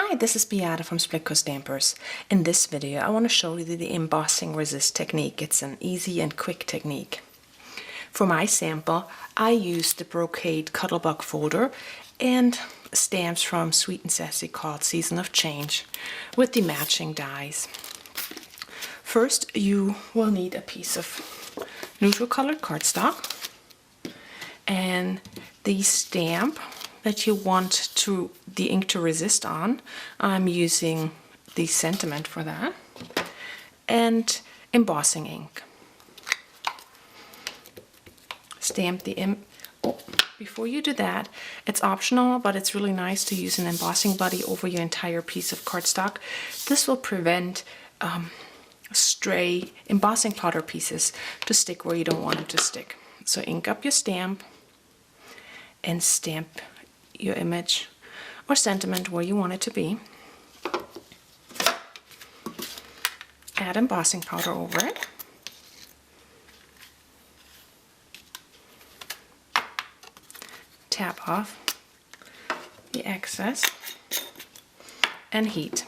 Hi, this is Beata from Splitcoaststampers. In this video I want to show you the embossing resist technique. It's an easy and quick technique. For my sample I used the brocade Cuttlebug folder and stamps from Sweet and Sassy called Season of Change with the matching dies. First you will need a piece of neutral colored cardstock and the stamp that you want the ink to resist on. I'm using the sentiment for that, and embossing ink. Stamp the before you do that, it's optional, but it's really nice to use an embossing buddy over your entire piece of cardstock. This will prevent stray embossing powder pieces to stick where you don't want them to stick. So ink up your stamp and stamp your image or sentiment where you want it to be. Add embossing powder over it. Tap off the excess and heat.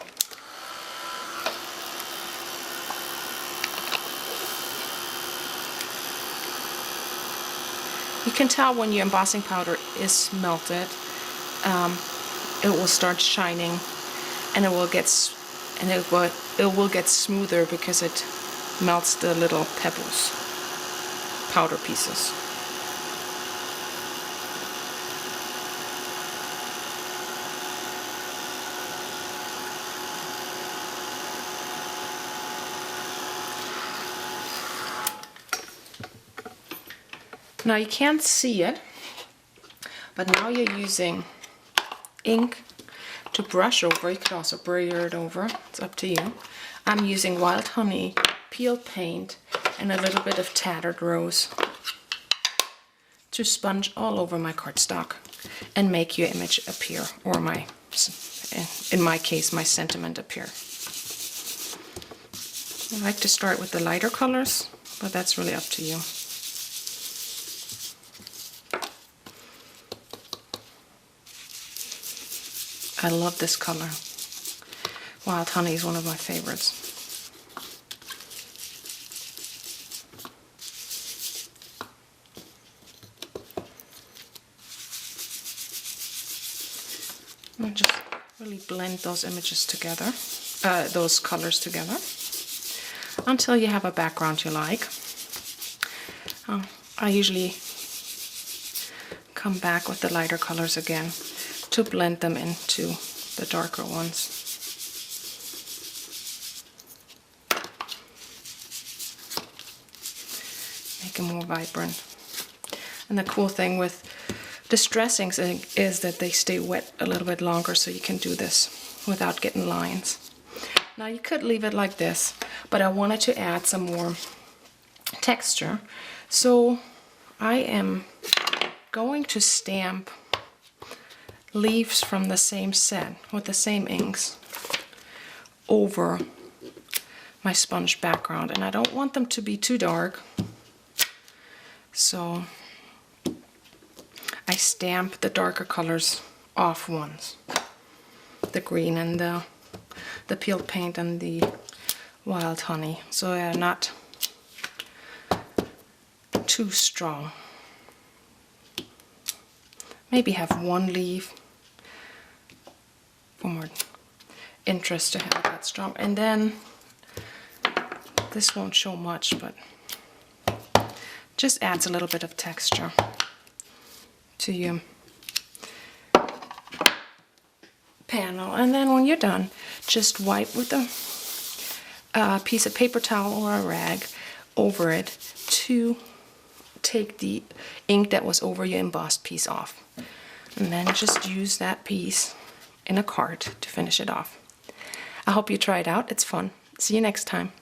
You can tell when your embossing powder is melted. It will start shining, and it will get smoother because it melts the little pebbles, powder pieces. Now you can't see it, but now you're using ink to brush over. You could also brayer it over, it's up to you. I'm using Wild Honey, peel paint, and a little bit of Tattered Rose to sponge all over my cardstock and make your image appear, or in my case, my sentiment appear. I like to start with the lighter colors, but that's really up to you. I love this color. Wild Honey is one of my favorites. I'll just really blend those images together, those colors together, until you have a background you like. I usually come back with the lighter colors again to blend them into the darker ones. Make them more vibrant. And the cool thing with distressing is that they stay wet a little bit longer, so you can do this without getting lines. Now you could leave it like this, but I wanted to add some more texture, so I am going to stamp leaves from the same set with the same inks over my sponge background, and I don't want them to be too dark, so I stamp the darker colors off ones, the green and the peeled paint and the Wild Honey, so they're not too strong. Maybe have one leaf for more interest to have that strong. And then this won't show much, but just adds a little bit of texture to your panel. And then when you're done, just wipe with a piece of paper towel or a rag over it to take the ink that was over your embossed piece off. And then just use that piece in a card to finish it off. I hope you try it out. It's fun. See you next time.